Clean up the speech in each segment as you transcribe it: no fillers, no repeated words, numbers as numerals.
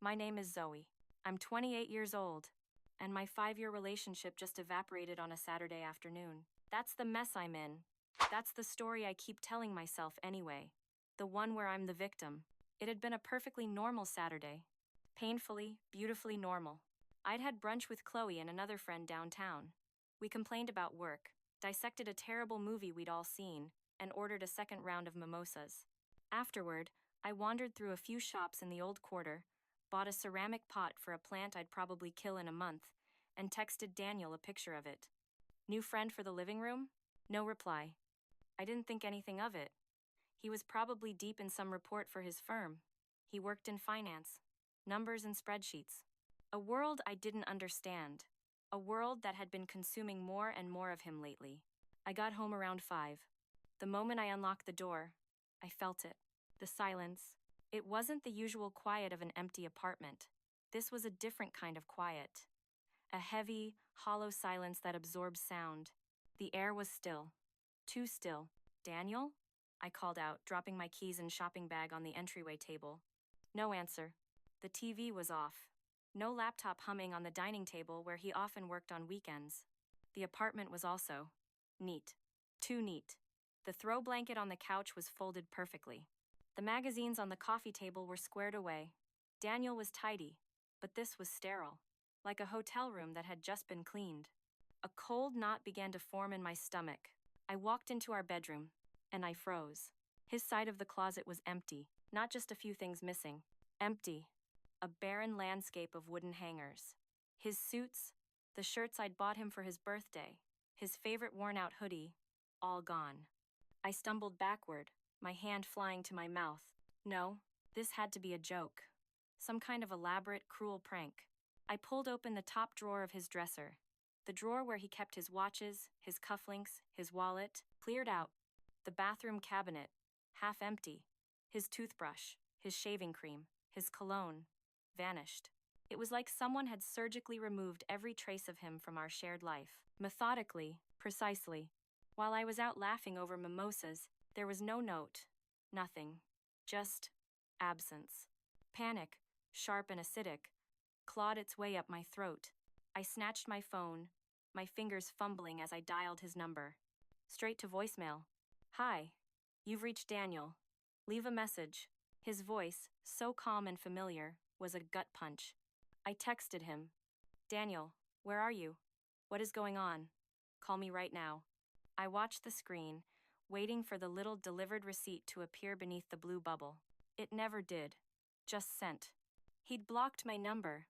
My name is Zoe. I'm 28 years old, and my 5-year relationship just evaporated on a Saturday afternoon. That's the mess I'm in. That's the story I keep telling myself anyway. The one where I'm the victim. It had been a perfectly normal Saturday. Painfully, beautifully normal. I'd had brunch with Chloe and another friend downtown. We complained about work, dissected a terrible movie we'd all seen, and ordered a second round of mimosas. Afterward, I wandered through a few shops in the old quarter, bought a ceramic pot for a plant I'd probably kill in a month, and texted Daniel a picture of it. New friend for the living room? No reply. I didn't think anything of it. He was probably deep in some report for his firm. He worked in finance. Numbers and spreadsheets. A world I didn't understand. A world that had been consuming more and more of him lately. I got home around 5. The moment I unlocked the door, I felt it. The silence. It wasn't the usual quiet of an empty apartment. This was a different kind of quiet. A heavy, hollow silence that absorbs sound. The air was still. Too still. Daniel? I called out, dropping my keys and shopping bag on the entryway table. No answer. The TV was off. No laptop humming on the dining table where he often worked on weekends. The apartment was also neat. Too neat. The throw blanket on the couch was folded perfectly. The magazines on the coffee table were squared away. Daniel was tidy, but this was sterile. Like a hotel room that had just been cleaned. A cold knot began to form in my stomach. I walked into our bedroom, and I froze. His side of the closet was empty, not just a few things missing. Empty. A barren landscape of wooden hangers. His suits, the shirts I'd bought him for his birthday, his favorite worn-out hoodie, all gone. I stumbled backward, my hand flying to my mouth. No, this had to be a joke. Some kind of elaborate, cruel prank. I pulled open the top drawer of his dresser. The drawer where he kept his watches, his cufflinks, his wallet, cleared out. The bathroom cabinet, half empty. His toothbrush, his shaving cream, his cologne, vanished. It was like someone had surgically removed every trace of him from our shared life. Methodically, precisely. While I was out laughing over mimosas, there was no note. Nothing. Just absence. Panic, sharp and acidic, clawed its way up my throat. I snatched my phone, my fingers fumbling as I dialed his number. Straight to voicemail. Hi. You've reached Daniel. Leave a message. His voice, so calm and familiar, was a gut punch. I texted him. Daniel, where are you? What is going on? Call me right now. I watched the screen, waiting for the little delivered receipt to appear beneath the blue bubble. It never did. Just sent. He'd blocked my number.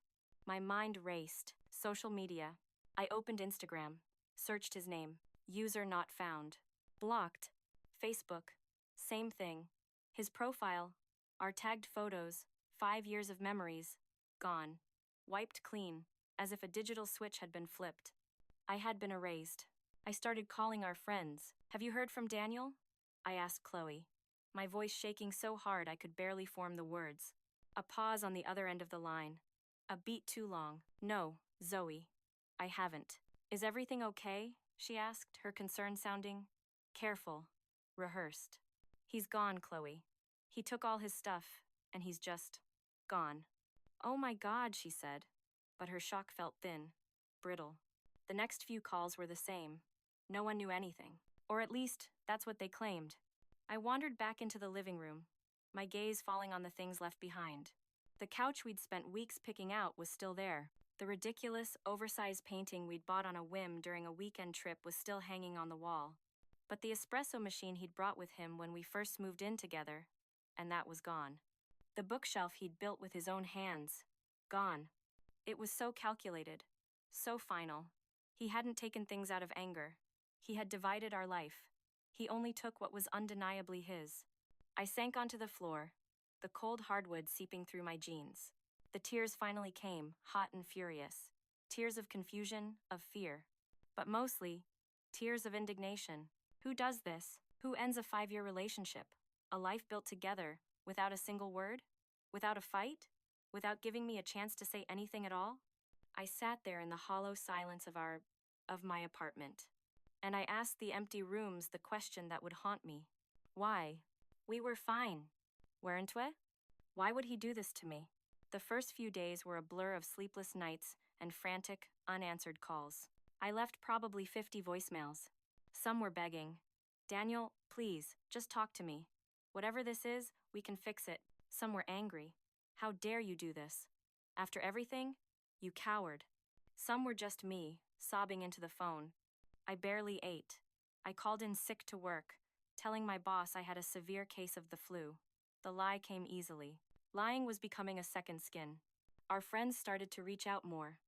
My mind raced. Social media. I opened Instagram. Searched his name. User not found. Blocked. Facebook. Same thing. His profile. Our tagged photos. 5 years of memories. Gone. Wiped clean, as if a digital switch had been flipped. I had been erased. I started calling our friends. Have you heard from Daniel? I asked Chloe. My voice shaking so hard I could barely form the words. A pause on the other end of the line. A beat too long. No, Zoe. I haven't. Is everything okay? She asked, her concern sounding careful, rehearsed. He's gone, Chloe. He took all his stuff, and he's just gone. Oh my God, she said. But her shock felt thin, brittle. The next few calls were the same. No one knew anything. Or at least, that's what they claimed. I wandered back into the living room, my gaze falling on the things left behind. The couch we'd spent weeks picking out was still there. The ridiculous, oversized painting we'd bought on a whim during a weekend trip was still hanging on the wall. But the espresso machine he'd brought with him when we first moved in together, and that was gone. The bookshelf he'd built with his own hands, gone. It was so calculated, so final. He hadn't taken things out of anger. He had divided our life. He only took what was undeniably his. I sank onto the floor, the cold hardwood seeping through my jeans. The tears finally came, hot and furious. Tears of confusion, of fear. But mostly, tears of indignation. Who does this? Who ends a 5-year relationship? A life built together, without a single word? Without a fight? Without giving me a chance to say anything at all? I sat there in the hollow silence of my apartment. And I asked the empty rooms the question that would haunt me. Why? We were fine. Weren't we? Why would he do this to me? The first few days were a blur of sleepless nights and frantic, unanswered calls. I left probably 50 voicemails. Some were begging, "Daniel, please, just talk to me. Whatever this is, we can fix it." Some were angry. "How dare you do this? After everything? You coward." Some were just me, sobbing into the phone. I barely ate. I called in sick to work, telling my boss I had a severe case of the flu. The lie came easily. Lying was becoming a second skin. Our friends started to reach out more.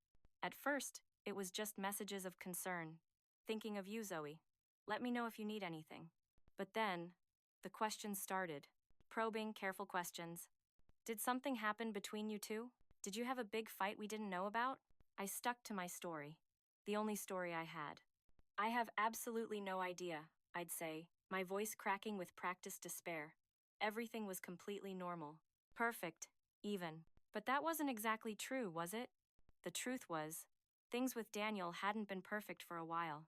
At first, it was just messages of concern. "Thinking of you, Zoe. Let me know if you need anything." But then, the questions started. Probing, careful questions. "Did something happen between you two? Did you have a big fight we didn't know about?" I stuck to my story. The only story I had. "I have absolutely no idea," I'd say, my voice cracking with practiced despair. Everything was completely normal. Perfect, even. But that wasn't exactly true, was it? The truth was, things with Daniel hadn't been perfect for a while.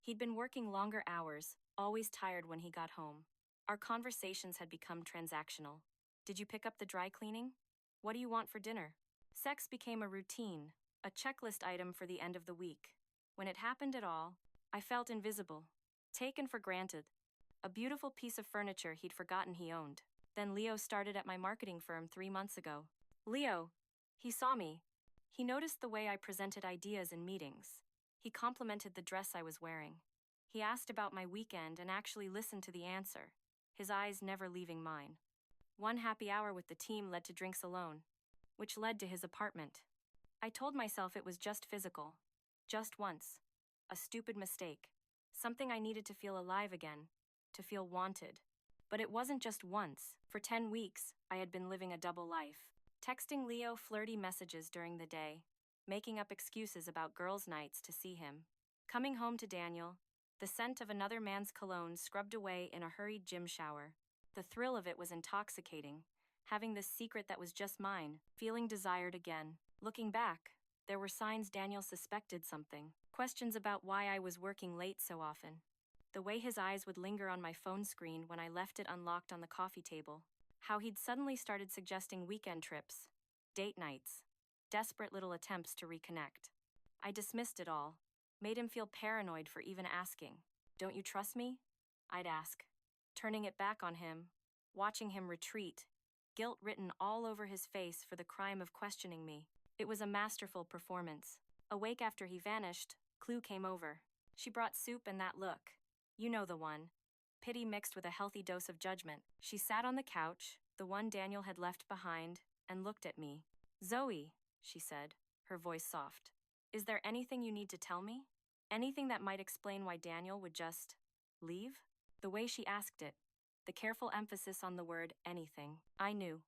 He'd been working longer hours, always tired when he got home. Our conversations had become transactional. "Did you pick up the dry cleaning? What do you want for dinner?" Sex became a routine, a checklist item for the end of the week. When it happened at all, I felt invisible, taken for granted. A beautiful piece of furniture he'd forgotten he owned. Then Leo started at my marketing firm 3 months ago. Leo, he saw me. He noticed the way I presented ideas in meetings. He complimented the dress I was wearing. He asked about my weekend and actually listened to the answer, his eyes never leaving mine. One happy hour with the team led to drinks alone, which led to his apartment. I told myself it was just physical. Just once. A stupid mistake. Something I needed to feel alive again, to feel wanted. But it wasn't just once. For 10 weeks, I had been living a double life. Texting Leo flirty messages during the day, making up excuses about girls' nights to see him. Coming home to Daniel, the scent of another man's cologne scrubbed away in a hurried gym shower. The thrill of it was intoxicating, having this secret that was just mine, feeling desired again. Looking back, there were signs Daniel suspected something. Questions about why I was working late so often. The way his eyes would linger on my phone screen when I left it unlocked on the coffee table. How he'd suddenly started suggesting weekend trips, date nights, desperate little attempts to reconnect. I dismissed it all, made him feel paranoid for even asking. "Don't you trust me?" I'd ask, turning it back on him, watching him retreat, guilt written all over his face for the crime of questioning me. It was a masterful performance. Awake after he vanished, Clue came over. She brought soup and that look. You know the one. Pity mixed with a healthy dose of judgment. She sat on the couch, the one Daniel had left behind, and looked at me. "Zoe," she said, her voice soft. "Is there anything you need to tell me? Anything that might explain why Daniel would just leave?" The way she asked it, the careful emphasis on the word anything, I knew.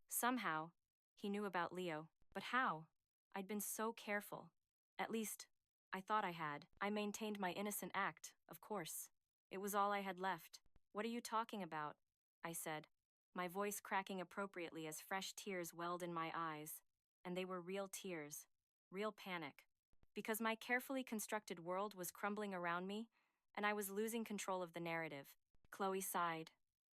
Somehow, he knew about Leo. But how? I'd been so careful. At least, I thought I had. I maintained my innocent act, of course. It was all I had left. "What are you talking about?" I said, my voice cracking appropriately as fresh tears welled in my eyes. And they were real tears. Real panic. Because my carefully constructed world was crumbling around me, and I was losing control of the narrative. Chloe sighed.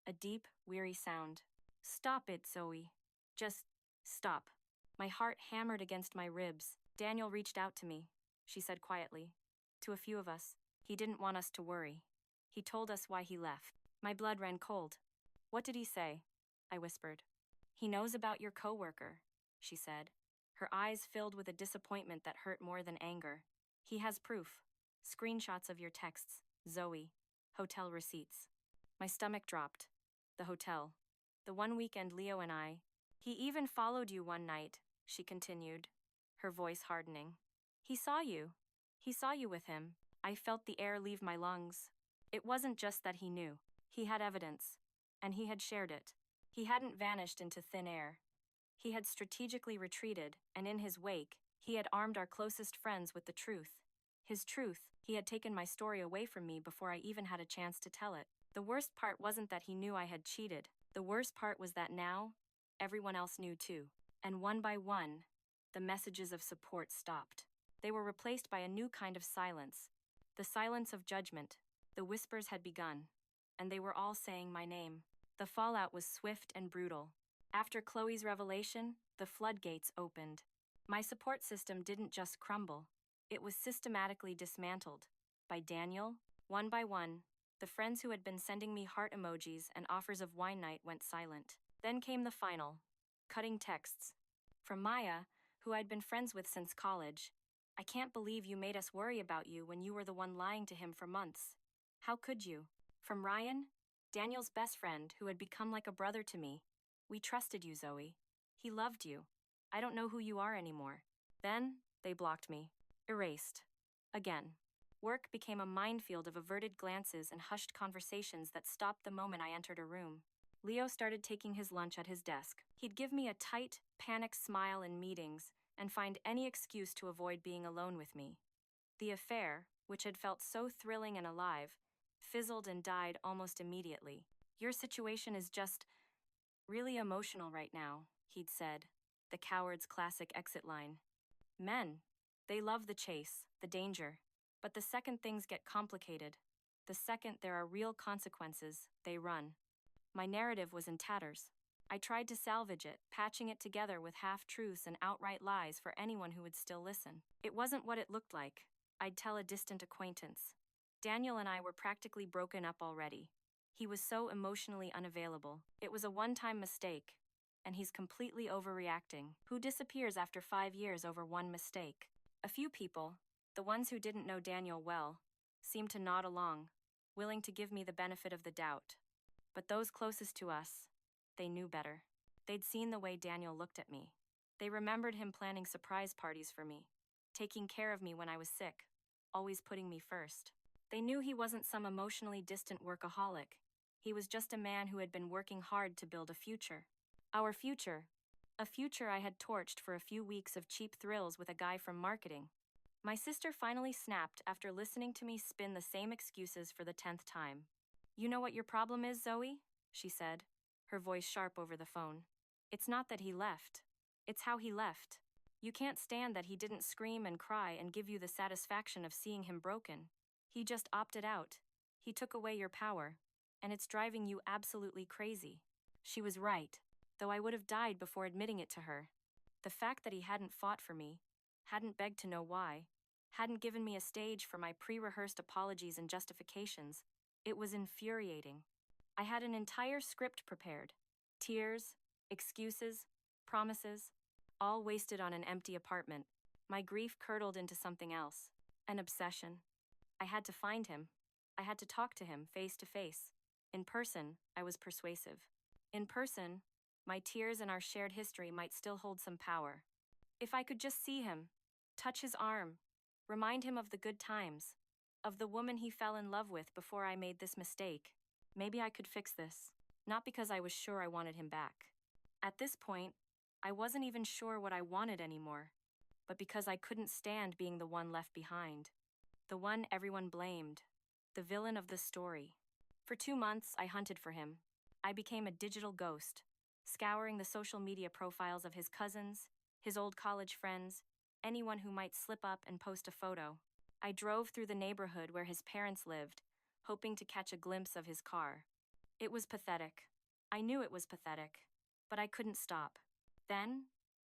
A deep, weary sound. "Stop it, Zoe. Just stop." My heart hammered against my ribs. "Daniel reached out to me," she said quietly. "To a few of us. He didn't want us to worry. He told us why he left." My blood ran cold. "What did he say?" I whispered. "He knows about your coworker," she said. Her eyes filled with a disappointment that hurt more than anger. "He has proof. Screenshots of your texts, Zoe. Hotel receipts." My stomach dropped. The hotel. The one weekend Leo and I. "He even followed you one night," she continued, her voice hardening. "He saw you. He saw you with him." I felt the air leave my lungs. It wasn't just that he knew. He had evidence. And he had shared it. He hadn't vanished into thin air. He had strategically retreated, and in his wake, he had armed our closest friends with the truth. His truth. He had taken my story away from me before I even had a chance to tell it. The worst part wasn't that he knew I had cheated. The worst part was that now, everyone else knew too. And one by one, the messages of support stopped. They were replaced by a new kind of silence. The silence of judgment. The whispers had begun. And they were all saying my name. The fallout was swift and brutal. After Chloe's revelation, the floodgates opened. My support system didn't just crumble, it was systematically dismantled. By Daniel, one by one, the friends who had been sending me heart emojis and offers of wine night went silent. Then came the final, cutting texts. From Maya, who I'd been friends with since college. I can't believe you made us worry about you when you were the one lying to him for months. How could you? From Ryan, Daniel's best friend, who had become like a brother to me. We trusted you, Zoe. He loved you. I don't know who you are anymore. Then, they blocked me. Erased. Again. Work became a minefield of averted glances and hushed conversations that stopped the moment I entered a room. Leo started taking his lunch at his desk. He'd give me a tight, panicked smile in meetings and find any excuse to avoid being alone with me. The affair, which had felt so thrilling and alive, fizzled and died almost immediately. Your situation is just really emotional right now, he'd said, the coward's classic exit line. Men, they love the chase, the danger. But the second things get complicated, the second there are real consequences, they run. My narrative was in tatters. I tried to salvage it, patching it together with half-truths and outright lies for anyone who would still listen. It wasn't what it looked like. I'd tell a distant acquaintance. Daniel and I were practically broken up already. He was so emotionally unavailable. It was a one-time mistake, and he's completely overreacting. Who disappears after 5 years over one mistake? A few people, the ones who didn't know Daniel well, seemed to nod along, willing to give me the benefit of the doubt. But those closest to us, they knew better. They'd seen the way Daniel looked at me. They remembered him planning surprise parties for me, taking care of me when I was sick, always putting me first. They knew he wasn't some emotionally distant workaholic. He was just a man who had been working hard to build a future. Our future. A future I had torched for a few weeks of cheap thrills with a guy from marketing. My sister finally snapped after listening to me spin the same excuses for the 10th time. You know what your problem is, Zoe? She said, her voice sharp over the phone. It's not that he left. It's how he left. You can't stand that he didn't scream and cry and give you the satisfaction of seeing him broken. He just opted out. He took away your power, and it's driving you absolutely crazy. She was right, though I would have died before admitting it to her. The fact that he hadn't fought for me, hadn't begged to know why, hadn't given me a stage for my pre-rehearsed apologies and justifications, it was infuriating. I had an entire script prepared. Tears, excuses, promises, all wasted on an empty apartment. My grief curdled into something else. An obsession. I had to find him. I had to talk to him face to face. In person, I was persuasive. In person, my tears and our shared history might still hold some power. If I could just see him, touch his arm, remind him of the good times, of the woman he fell in love with before I made this mistake, maybe I could fix this. Not because I was sure I wanted him back. At this point, I wasn't even sure what I wanted anymore, but because I couldn't stand being the one left behind. The one everyone blamed. The villain of the story. For 2 months, I hunted for him. I became a digital ghost, scouring the social media profiles of his cousins, his old college friends, anyone who might slip up and post a photo. I drove through the neighborhood where his parents lived, hoping to catch a glimpse of his car. It was pathetic. I knew it was pathetic, but I couldn't stop. Then,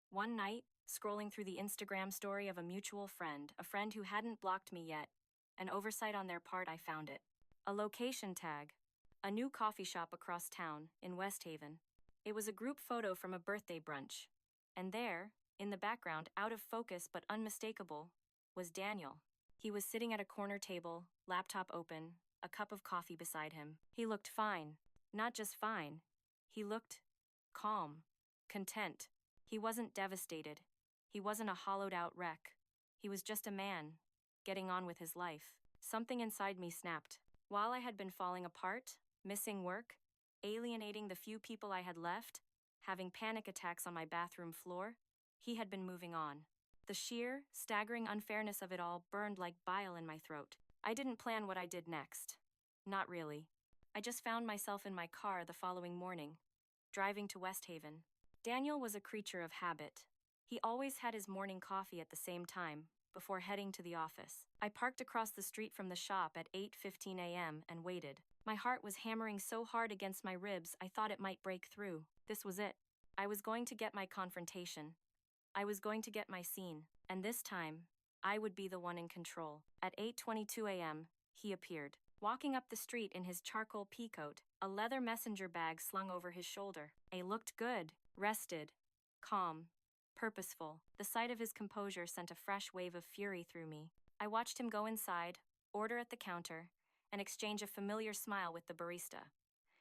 one night, scrolling through the Instagram story of a mutual friend, a friend who hadn't blocked me yet, an oversight on their part, I found it. A location tag. A new coffee shop across town, in West Haven. It was a group photo from a birthday brunch. And there, in the background, out of focus but unmistakable, was Daniel. He was sitting at a corner table, laptop open, a cup of coffee beside him. He looked fine. Not just fine. He looked calm, content. He wasn't devastated. He wasn't a hollowed-out wreck. He was just a man, getting on with his life. Something inside me snapped. While I had been falling apart, missing work, alienating the few people I had left, having panic attacks on my bathroom floor, he had been moving on. The sheer, staggering unfairness of it all burned like bile in my throat. I didn't plan what I did next. Not really. I just found myself in my car the following morning, driving to West Haven. Daniel was a creature of habit. He always had his morning coffee at the same time, before heading to the office. I parked across the street from the shop at 8:15 a.m. and waited. My heart was hammering so hard against my ribs I thought it might break through. This was it. I was going to get my confrontation. I was going to get my scene, and this time, I would be the one in control. At 8:22 a.m., he appeared, walking up the street in his charcoal peacoat, a leather messenger bag slung over his shoulder. He looked good, rested, calm, purposeful. The sight of his composure sent a fresh wave of fury through me. I watched him go inside, order at the counter, and exchange a familiar smile with the barista.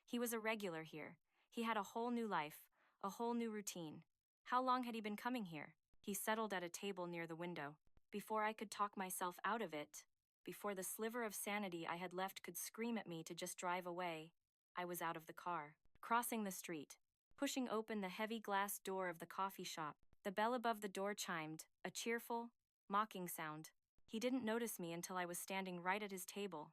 He was a regular here. He had a whole new life, a whole new routine. How long had he been coming here? He settled at a table near the window. Before I could talk myself out of it, before the sliver of sanity I had left could scream at me to just drive away, I was out of the car, crossing the street, pushing open the heavy glass door of the coffee shop. The bell above the door chimed, a cheerful, mocking sound. He didn't notice me until I was standing right at his table,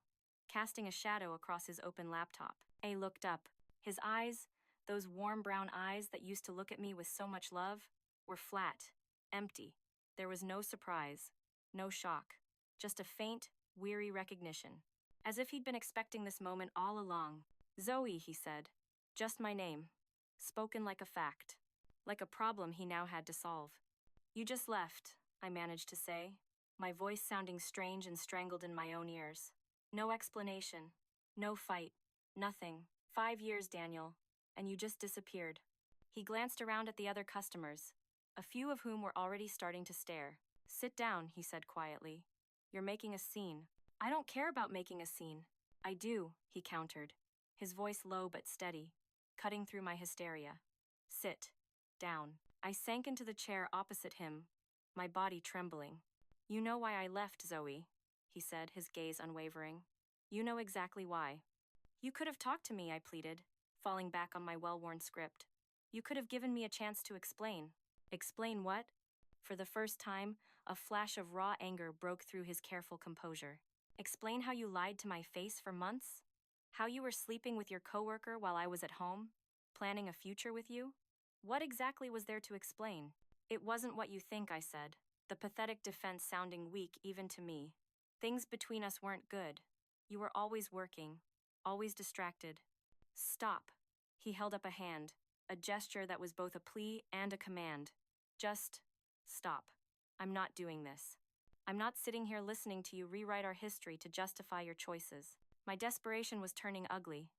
casting a shadow across his open laptop. A looked up. His eyes, those warm brown eyes that used to look at me with so much love, were flat, empty. There was no surprise, no shock, just a faint, weary recognition. As if he'd been expecting this moment all along. Zoe, he said. Just my name. Spoken like a fact. Like a problem he now had to solve. You just left, I managed to say, my voice sounding strange and strangled in my own ears. No explanation. No fight. Nothing. 5 years, Daniel. And you just disappeared. He glanced around at the other customers, a few of whom were already starting to stare. Sit down, he said quietly. You're making a scene. I don't care about making a scene. I do, he countered, his voice low but steady, cutting through my hysteria. Sit. Down. I sank into the chair opposite him, my body trembling. You know why I left, Zoe, he said, his gaze unwavering. You know exactly why. You could have talked to me, I pleaded, falling back on my well-worn script. You could have given me a chance to explain. Explain what? For the first time, a flash of raw anger broke through his careful composure. Explain how you lied to my face for months? How you were sleeping with your coworker while I was at home? Planning a future with you? What exactly was there to explain? It wasn't what you think, I said, the pathetic defense sounding weak even to me. Things between us weren't good. You were always working, always distracted. Stop. He held up a hand, a gesture that was both a plea and a command. Just stop. I'm not doing this. I'm not sitting here listening to you rewrite our history to justify your choices. My desperation was turning ugly.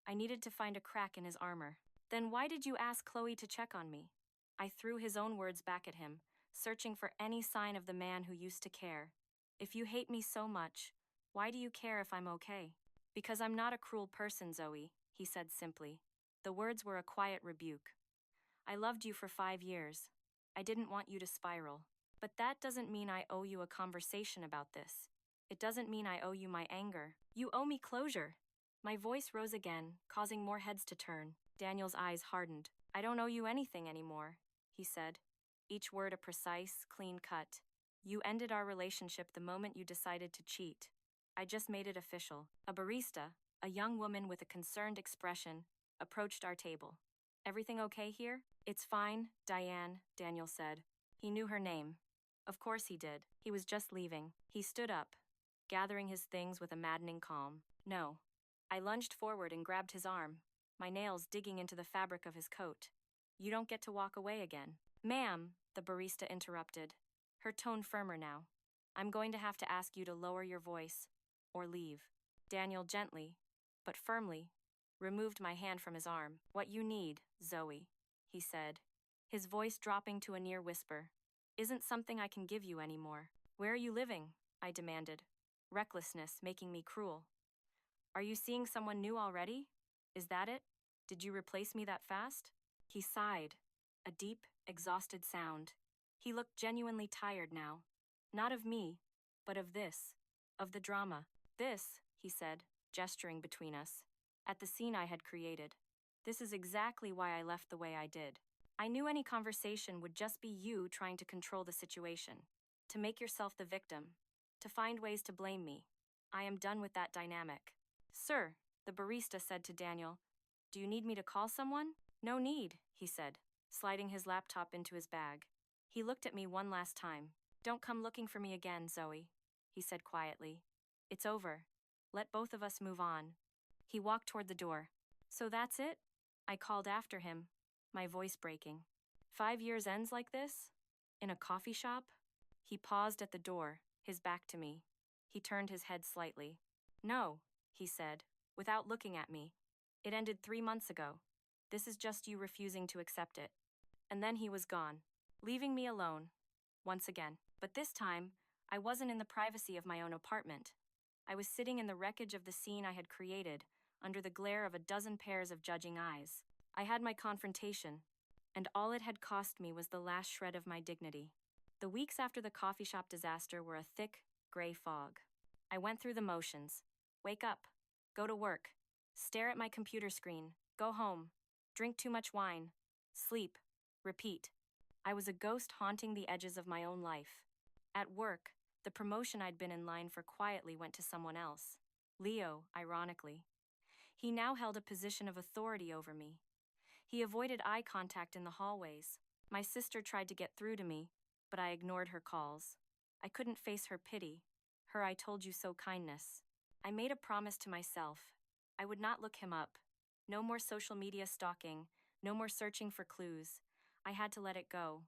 I needed to find a crack in his armor. Then why did you ask Chloe to check on me? I threw his own words back at him, searching for any sign of the man who used to care. If you hate me so much, why do you care if I'm okay? Because I'm not a cruel person, Zoe, he said simply. The words were a quiet rebuke. I loved you for 5 years. I didn't want you to spiral. But that doesn't mean I owe you a conversation about this. It doesn't mean I owe you my anger. You owe me closure. My voice rose again, causing more heads to turn. Daniel's eyes hardened. I don't owe you anything anymore, he said, each word a precise, clean cut. You ended our relationship the moment you decided to cheat. I just made it official. A barista, a young woman with a concerned expression, approached our table. Everything okay here? It's fine, Diane, Daniel said. He knew her name. Of course he did. He was just leaving. He stood up, gathering his things with a maddening calm. No. I lunged forward and grabbed his arm, my nails digging into the fabric of his coat. You don't get to walk away again. Ma'am, the barista interrupted, her tone firmer now. I'm going to have to ask you to lower your voice, or leave. Daniel gently, but firmly, removed my hand from his arm. What you need, Zoe, he said, his voice dropping to a near whisper, isn't something I can give you anymore. Where are you living? I demanded, recklessness making me cruel. Are you seeing someone new already? Is that it? Did you replace me that fast? He sighed, a deep, exhausted sound. He looked genuinely tired now. Not of me, but of this, of the drama. This, he said, gesturing between us, at the scene I had created. This is exactly why I left the way I did. I knew any conversation would just be you trying to control the situation, to make yourself the victim, to find ways to blame me. I am done with that dynamic. Sir, the barista said to Daniel, do you need me to call someone? No need, he said, sliding his laptop into his bag. He looked at me one last time. Don't come looking for me again, Zoe, he said quietly. It's over. Let both of us move on. He walked toward the door. So that's it? I called after him, my voice breaking. 5 years ends like this? In a coffee shop? He paused at the door, his back to me. He turned his head slightly. No, he said, without looking at me. It ended 3 months ago. This is just you refusing to accept it. And then he was gone, leaving me alone. Once again. But this time, I wasn't in the privacy of my own apartment. I was sitting in the wreckage of the scene I had created, under the glare of a dozen pairs of judging eyes. I had my confrontation, and all it had cost me was the last shred of my dignity. The weeks after the coffee shop disaster were a thick, gray fog. I went through the motions. Wake up, go to work, stare at my computer screen, go home, drink too much wine, sleep, repeat. I was a ghost haunting the edges of my own life. At work, the promotion I'd been in line for quietly went to someone else. Leo, ironically. He now held a position of authority over me. He avoided eye contact in the hallways. My sister tried to get through to me, but I ignored her calls. I couldn't face her pity, her I told you so kindness. I made a promise to myself. I would not look him up. No more social media stalking, no more searching for clues. I had to let it go.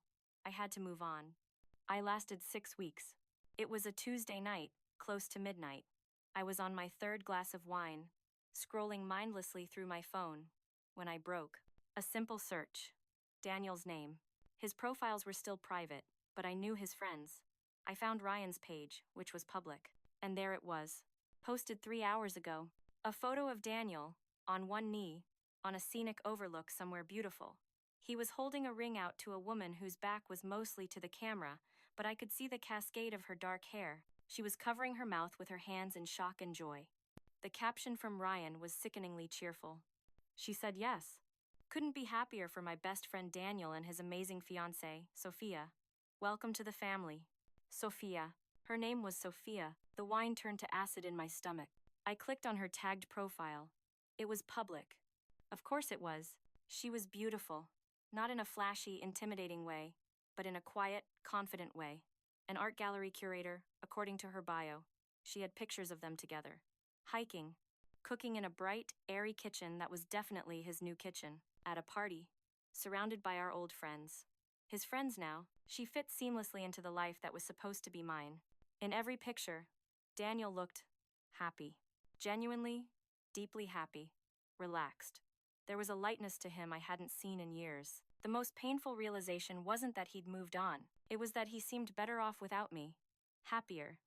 I had to move on. I lasted 6 weeks. It was a Tuesday night, close to midnight. I was on my third glass of wine, scrolling mindlessly through my phone, when I broke. A simple search. Daniel's name. His profiles were still private, but I knew his friends. I found Ryan's page, which was public, and there it was. Posted 3 hours ago. A photo of Daniel, on one knee, on a scenic overlook somewhere beautiful. He was holding a ring out to a woman whose back was mostly to the camera, but I could see the cascade of her dark hair. She was covering her mouth with her hands in shock and joy. The caption from Ryan was sickeningly cheerful. She said yes. Couldn't be happier for my best friend Daniel and his amazing fiancée, Sophia. Welcome to the family. Sophia. Her name was Sophia. The wine turned to acid in my stomach. I clicked on her tagged profile. It was public. Of course it was. She was beautiful. Not in a flashy, intimidating way, but in a quiet, confident way. An art gallery curator, according to her bio. She had pictures of them together. Hiking. Cooking in a bright, airy kitchen that was definitely his new kitchen. At a party. Surrounded by our old friends. His friends now. She fit seamlessly into the life that was supposed to be mine. In every picture, Daniel looked happy. Genuinely, deeply happy. Relaxed. There was a lightness to him I hadn't seen in years. The most painful realization wasn't that he'd moved on. It was that he seemed better off without me. Happier.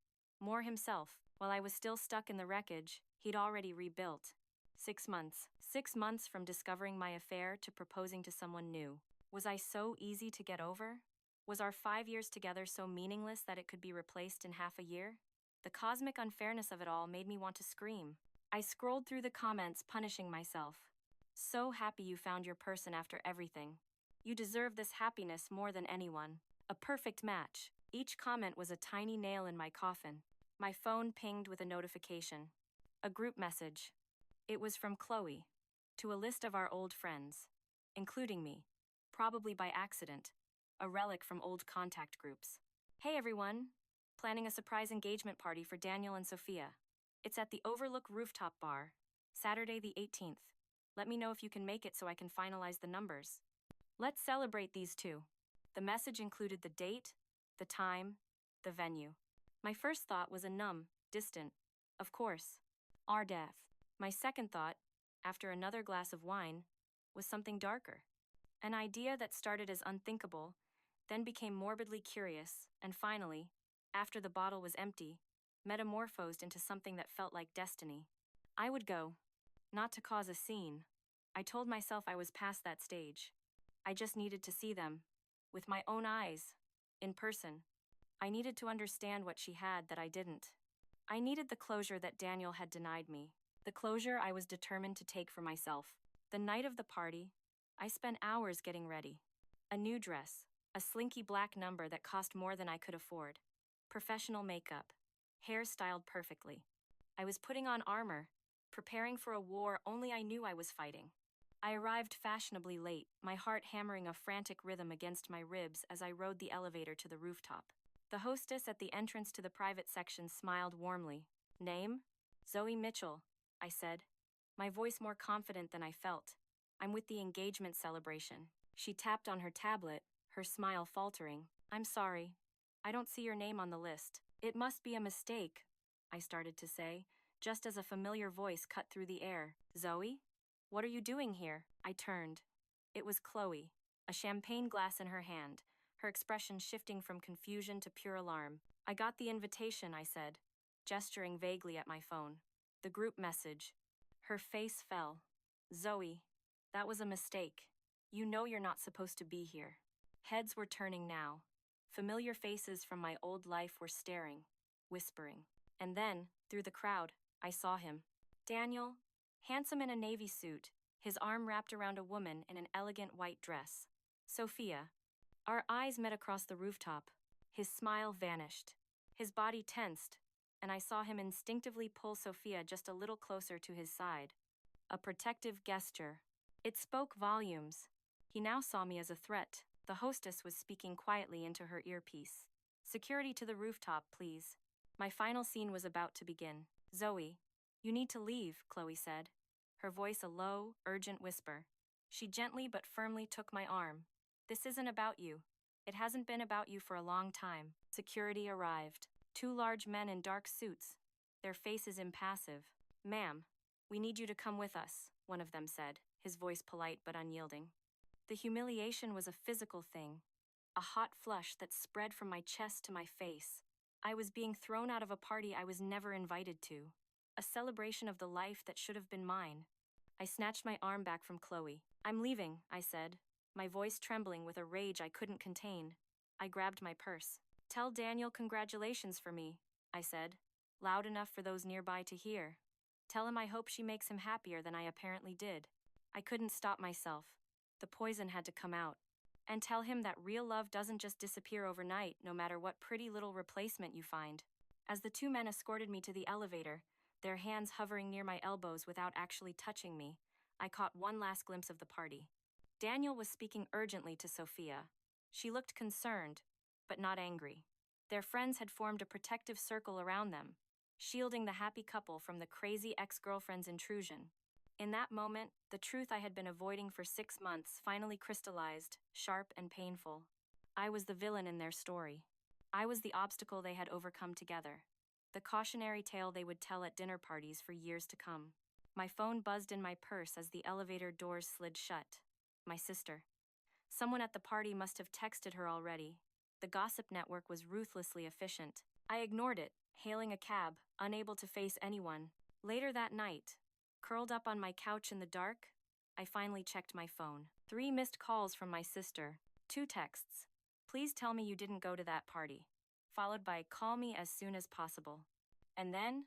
More himself. While I was still stuck in the wreckage, he'd already rebuilt. 6 months. 6 months from discovering my affair to proposing to someone new. Was I so easy to get over? Was our 5 years together so meaningless that it could be replaced in half a year? The cosmic unfairness of it all made me want to scream. I scrolled through the comments, punishing myself. So happy you found your person after everything. You deserve this happiness more than anyone. A perfect match. Each comment was a tiny nail in my coffin. My phone pinged with a notification. A group message. It was from Chloe. To a list of our old friends. Including me. Probably by accident. A relic from old contact groups. Hey everyone! Planning a surprise engagement party for Daniel and Sophia. It's at the Overlook Rooftop Bar. Saturday the 18th. Let me know if you can make it so I can finalize the numbers. Let's celebrate these two. The message included the date, the time, the venue. My first thought was a numb, distant, of course, our death. My second thought, after another glass of wine, was something darker. An idea that started as unthinkable, then became morbidly curious, and finally, after the bottle was empty, metamorphosed into something that felt like destiny. I would go. Not to cause a scene. I told myself I was past that stage. I just needed to see them. With my own eyes. In person. I needed to understand what she had that I didn't. I needed the closure that Daniel had denied me. The closure I was determined to take for myself. The night of the party, I spent hours getting ready. A new dress. A slinky black number that cost more than I could afford. Professional makeup. Hair styled perfectly. I was putting on armor. Preparing for a war only I knew I was fighting. I arrived fashionably late, my heart hammering a frantic rhythm against my ribs as I rode the elevator to the rooftop. The hostess at the entrance to the private section smiled warmly. Name? Zoe Mitchell, I said, my voice more confident than I felt. I'm with the engagement celebration. She tapped on her tablet, her smile faltering. I'm sorry. I don't see your name on the list. It must be a mistake, I started to say, just as a familiar voice cut through the air. Zoe? What are you doing here? I turned. It was Chloe, a champagne glass in her hand, her expression shifting from confusion to pure alarm. I got the invitation, I said, gesturing vaguely at my phone. The group message. Her face fell. Zoe, that was a mistake. You know you're not supposed to be here. Heads were turning now. Familiar faces from my old life were staring, whispering. And then, through the crowd, I saw him. Daniel, handsome in a navy suit, his arm wrapped around a woman in an elegant white dress. Sophia. Our eyes met across the rooftop. His smile vanished. His body tensed, and I saw him instinctively pull Sophia just a little closer to his side. A protective gesture. It spoke volumes. He now saw me as a threat. The hostess was speaking quietly into her earpiece. Security to the rooftop, please. My final scene was about to begin. Zoe, you need to leave, Chloe said, her voice a low, urgent whisper. She gently but firmly took my arm. This isn't about you. It hasn't been about you for a long time. Security arrived. 2 large men in dark suits, their faces impassive. Ma'am, we need you to come with us, one of them said, his voice polite but unyielding. The humiliation was a physical thing, a hot flush that spread from my chest to my face. I was being thrown out of a party I was never invited to, a celebration of the life that should have been mine. I snatched my arm back from Chloe. I'm leaving, I said, my voice trembling with a rage I couldn't contain. I grabbed my purse. Tell Daniel congratulations for me, I said, loud enough for those nearby to hear. Tell him I hope she makes him happier than I apparently did. I couldn't stop myself. The poison had to come out. And tell him that real love doesn't just disappear overnight, no matter what pretty little replacement you find. As the 2 men escorted me to the elevator, their hands hovering near my elbows without actually touching me, I caught one last glimpse of the party. Daniel was speaking urgently to Sophia. She looked concerned, but not angry. Their friends had formed a protective circle around them, shielding the happy couple from the crazy ex-girlfriend's intrusion. In that moment, the truth I had been avoiding for 6 months finally crystallized, sharp and painful. I was the villain in their story. I was the obstacle they had overcome together, the cautionary tale they would tell at dinner parties for years to come. My phone buzzed in my purse as the elevator doors slid shut. My sister. Someone at the party must have texted her already. The gossip network was ruthlessly efficient. I ignored it, hailing a cab, unable to face anyone. Later that night, curled up on my couch in the dark, I finally checked my phone. 3 missed calls from my sister, 2 texts. Please tell me you didn't go to that party. Followed by call me as soon as possible. And then,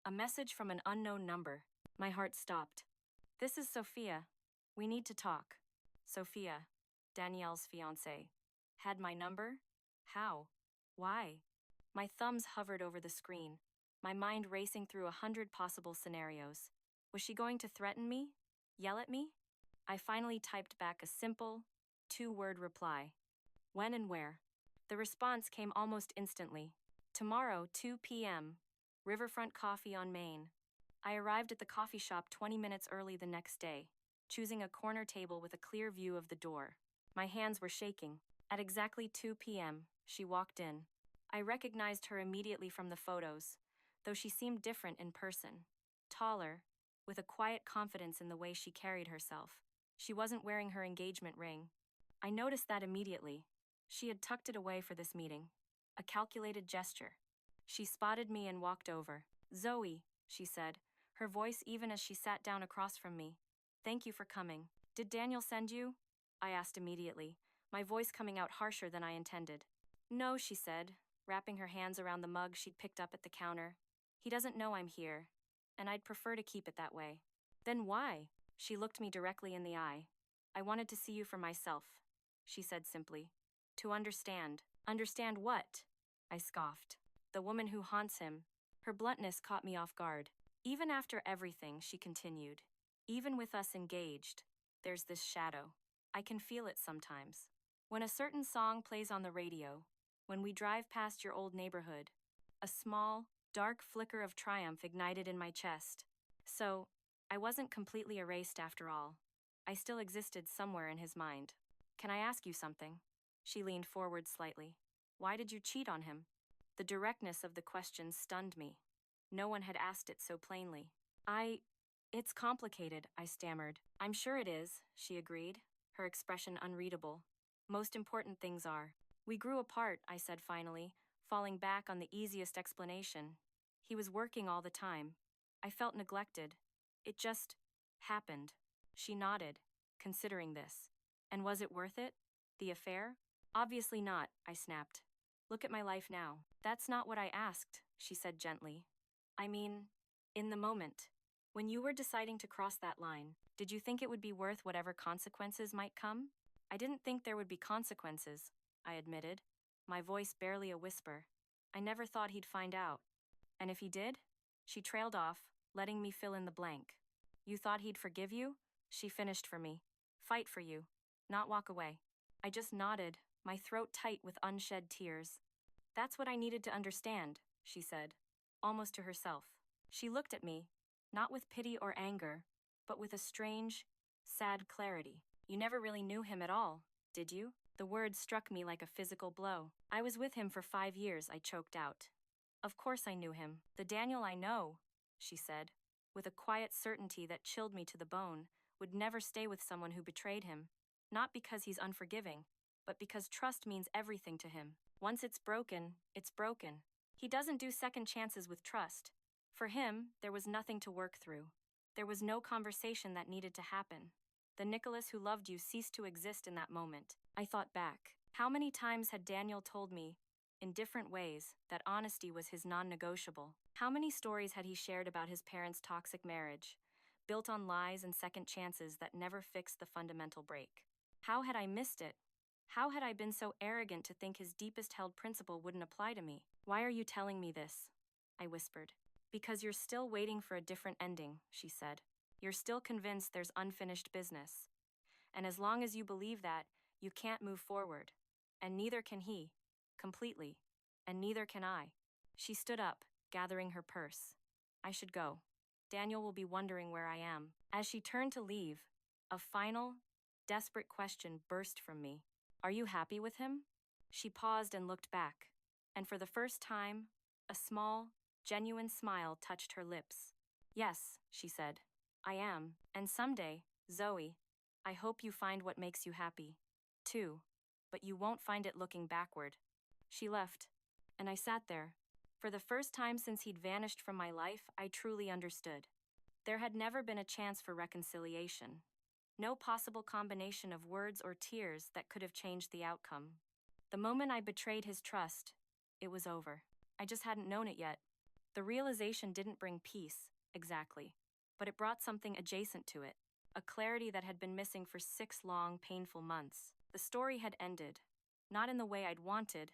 a message from an unknown number. My heart stopped. This is Sophia. We need to talk. Sophia, Danielle's fiancée, had my number? How? Why? My thumbs hovered over the screen, my mind racing through 100 possible scenarios. Was she going to threaten me? Yell at me? I finally typed back a simple, 2-word reply. When and where? The response came almost instantly. Tomorrow, 2 p.m. Riverfront Coffee on Main. I arrived at the coffee shop 20 minutes early the next day, choosing a corner table with a clear view of the door. My hands were shaking. At exactly 2 p.m., she walked in. I recognized her immediately from the photos, though she seemed different in person. Taller, with a quiet confidence in the way she carried herself. She wasn't wearing her engagement ring. I noticed that immediately. She had tucked it away for this meeting. A calculated gesture. She spotted me and walked over. Zoe, she said, her voice even as she sat down across from me. Thank you for coming. Did Daniel send you? I asked immediately, my voice coming out harsher than I intended. No, she said, wrapping her hands around the mug she'd picked up at the counter. He doesn't know I'm here, and I'd prefer to keep it that way. Then why? She looked me directly in the eye. I wanted to see you for myself, she said simply. To understand. Understand what? I scoffed. The woman who haunts him. Her bluntness caught me off guard. Even after everything, she continued. Even with us engaged, there's this shadow. I can feel it sometimes. When a certain song plays on the radio, when we drive past your old neighborhood, a small, dark flicker of triumph ignited in my chest. So, I wasn't completely erased after all. I still existed somewhere in his mind. Can I ask you something? She leaned forward slightly. Why did you cheat on him? The directness of the question stunned me. No one had asked it so plainly. It's complicated, I stammered. I'm sure it is, she agreed, her expression unreadable. Most important things are. We grew apart, I said finally, falling back on the easiest explanation. He was working all the time. I felt neglected. It just happened. She nodded, considering this. And was it worth it? The affair? Obviously not, I snapped. Look at my life now. That's not what I asked, she said gently. I mean, in the moment. When you were deciding to cross that line, did you think it would be worth whatever consequences might come? I didn't think there would be consequences, I admitted, my voice barely a whisper. I never thought he'd find out. And if he did? She trailed off, letting me fill in the blank. You thought he'd forgive you? She finished for me. Fight for you, not walk away. I just nodded, my throat tight with unshed tears. That's what I needed to understand, she said, almost to herself. She looked at me, not with pity or anger, but with a strange, sad clarity. You never really knew him at all, did you? The word struck me like a physical blow. I was with him for 5 years, I choked out. Of course I knew him. The Daniel I know, she said, with a quiet certainty that chilled me to the bone, would never stay with someone who betrayed him. Not because he's unforgiving, but because trust means everything to him. Once it's broken, it's broken. He doesn't do second chances with trust. For him, there was nothing to work through. There was no conversation that needed to happen. The Nicholas who loved you ceased to exist in that moment. I thought back. How many times had Daniel told me, in different ways, that honesty was his non-negotiable? How many stories had he shared about his parents' toxic marriage, built on lies and second chances that never fixed the fundamental break? How had I missed it? How had I been so arrogant to think his deepest held principle wouldn't apply to me? Why are you telling me this? I whispered. Because you're still waiting for a different ending, she said. You're still convinced there's unfinished business. And as long as you believe that, you can't move forward. And neither can he. Completely. And neither can I. She stood up, gathering her purse. I should go. Daniel will be wondering where I am. As she turned to leave, a final, desperate question burst from me. Are you happy with him? She paused and looked back. And for the first time, a small, genuine smile touched her lips. Yes, she said. I am. And someday, Zoe, I hope you find what makes you happy, too. But you won't find it looking backward. She left, and I sat there. For the first time since he'd vanished from my life, I truly understood. There had never been a chance for reconciliation. No possible combination of words or tears that could have changed the outcome. The moment I betrayed his trust, it was over. I just hadn't known it yet. The realization didn't bring peace, exactly, but it brought something adjacent to it, a clarity that had been missing for 6 long, painful months. The story had ended, not in the way I'd wanted,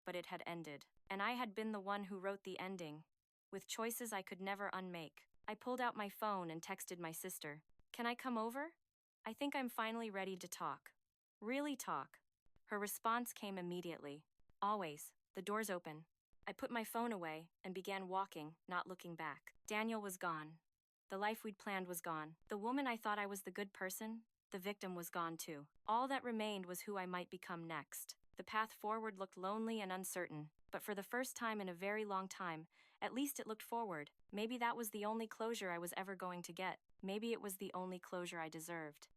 but it had ended. And I had been the one who wrote the ending, with choices I could never unmake. I pulled out my phone and texted my sister. Can I come over? I think I'm finally ready to talk. Really talk. Her response came immediately. Always. The door's open. I put my phone away and began walking, not looking back. Daniel was gone. The life we'd planned was gone. The woman I thought I was the good person, the victim was gone too. All that remained was who I might become next. The path forward looked lonely and uncertain, but for the first time in a very long time, at least it looked forward. Maybe that was the only closure I was ever going to get. Maybe it was the only closure I deserved.